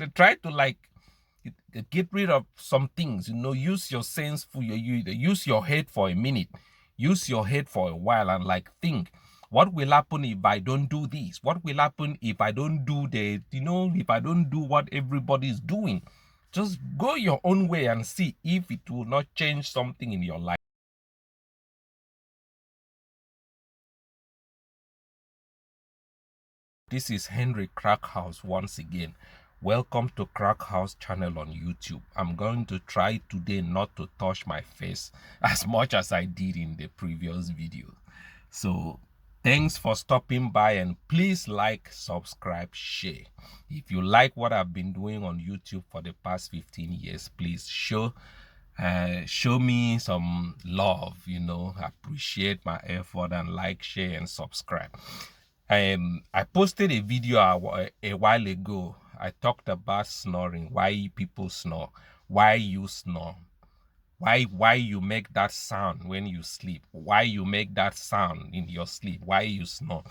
try to like get rid of some things, use your sense for use your head for a minute, use your head for a while and like think, what will happen if I don't do this? What will happen if I don't do if I don't do what everybody's doing? Just go your own way and see if it will not change something in your life. This is Henry Crackhouse once again. Welcome to Crackhouse channel on YouTube. I'm going to try today not to touch my face as much as I did in the previous video. So thanks for stopping by, and please like, subscribe, share. If you like what I've been doing on YouTube for the past 15 years, please show me some love, appreciate my effort and like, share and subscribe. I posted a video a while ago. I talked about snoring, why people snore, why you snore, why you make that sound when you sleep, why you make that sound in your sleep, why you snore.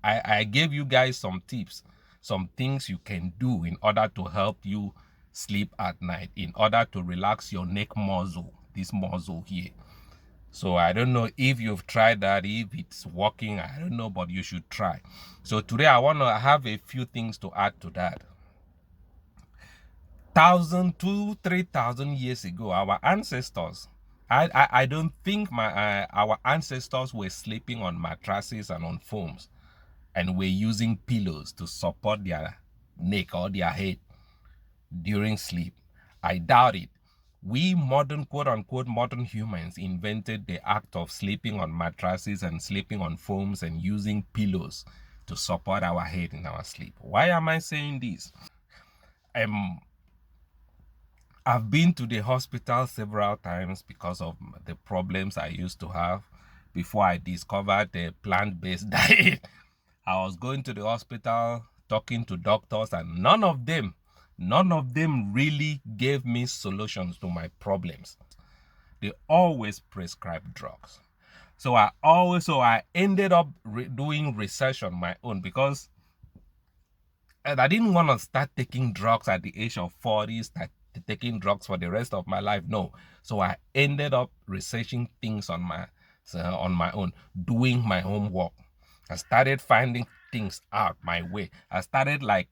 I gave you guys some tips, some things you can do in order to help you sleep at night, in order to relax your neck muscle, this muscle here. So I don't know if you've tried that, if it's working, I don't know, but you should try. So today I want to have a few things to add to that. 3,000 years ago, our ancestors, I don't think our ancestors were sleeping on mattresses and on foams and were using pillows to support their neck or their head during sleep. I doubt it. We modern, quote-unquote, modern humans invented the act of sleeping on mattresses and sleeping on foams and using pillows to support our head in our sleep. Why am I saying this? I've been to the hospital several times because of the problems I used to have before I discovered the plant-based diet. I was going to the hospital, talking to doctors, and none of them really gave me solutions to my problems. They always prescribe drugs. So I ended up doing research on my own, because I didn't want to start taking drugs at the age of 40, start taking drugs for the rest of my life. No. So I ended up researching things on my own, doing my homework. I started finding things out my way. I started like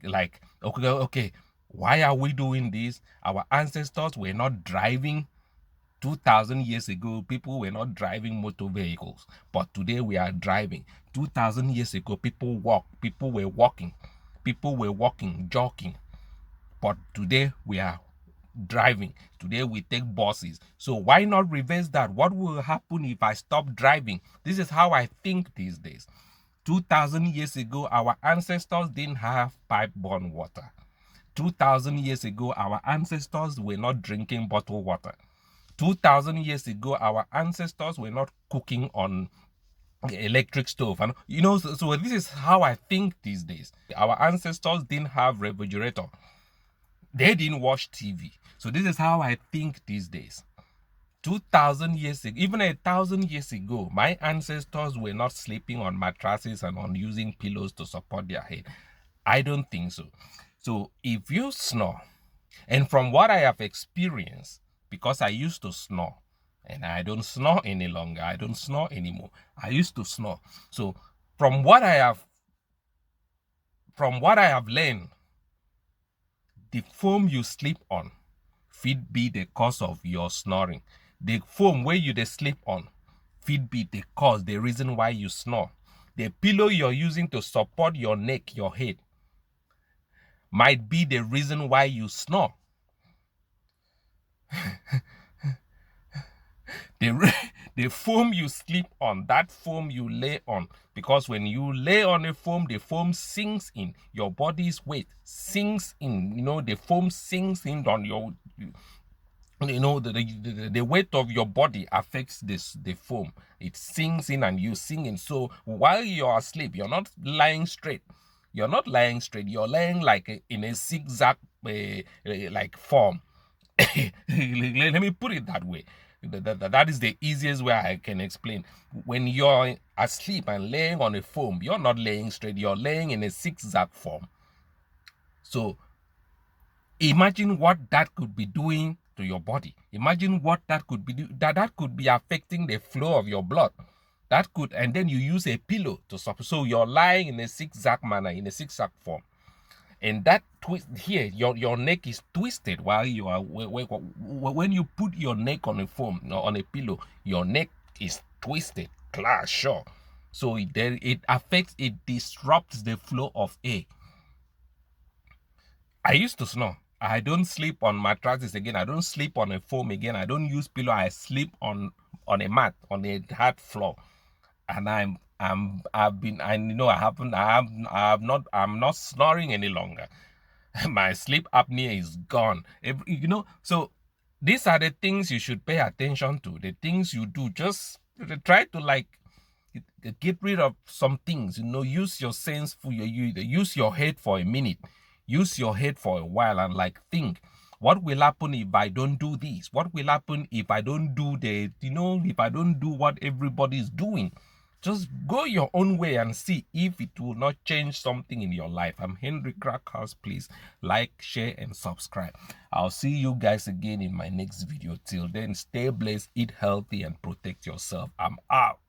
okay, why are we doing this? Our ancestors were not driving. 2,000 years ago, people were not driving motor vehicles, but today we are driving. 2,000 years ago, people were walking, jogging, but today we are driving. Today we take buses. So why not reverse that? What will happen if I stop driving? This is how I think these days. 2,000 years ago, our ancestors didn't have pipe-borne water. 2,000 years ago, our ancestors were not drinking bottled water. 2,000 years ago, our ancestors were not cooking on the electric stove. And so this is how I think these days. Our ancestors didn't have refrigerator. They didn't watch TV. So this is how I think these days. 2,000 years ago, even 1,000 years ago, my ancestors were not sleeping on mattresses and on using pillows to support their head. I don't think so. So if you snore, and from what I have experienced, because I used to snore, and I don't snore any longer, I don't snore anymore. I used to snore. So from what I have learned, the foam you sleep on fit be the cause of your snoring. The foam where you sleep on fit be the cause, the reason why you snore. The pillow you're using to support your neck, your head, might be the reason why you snore. The foam you sleep on, that foam you lay on, because when you lay on a foam, the foam sinks in. Your body's weight sinks in. The foam sinks in on your, the weight of your body affects the foam. It sinks in and you sink in. So while you're asleep, you're not lying straight. You're not lying straight. You're lying like in a zigzag like form. Let me put it that way. That is the easiest way I can explain. When you're asleep and laying on a foam, you're not laying straight. You're laying in a zigzag form. So Imagine what that could be doing to your body. Imagine what that could be that could be affecting the flow of your blood. That could, and then you use a pillow to support. So you're lying in a zigzag manner, in a zigzag form, and that twist here, your neck is twisted while you are when you put your neck on a foam or on a pillow, your neck is twisted. Class, sure. So it affects, it disrupts the flow of air. I used to snore. I don't sleep on mattresses again. I don't sleep on a foam again. I don't use pillow. I sleep on a mat, on a hard floor. And I'm not snoring any longer. My sleep apnea is gone. So these are the things you should pay attention to. The things you do, just try to like get rid of some things. Use your sense for use your head for a minute. Use your head for a while and like think, what will happen if I don't do this? What will happen if I don't do if I don't do what everybody is doing? Just go your own way and see if it will not change something in your life. I'm Henry Crackhouse. Please like, share, and subscribe. I'll see you guys again in my next video. Till then, stay blessed, eat healthy, and protect yourself. I'm out.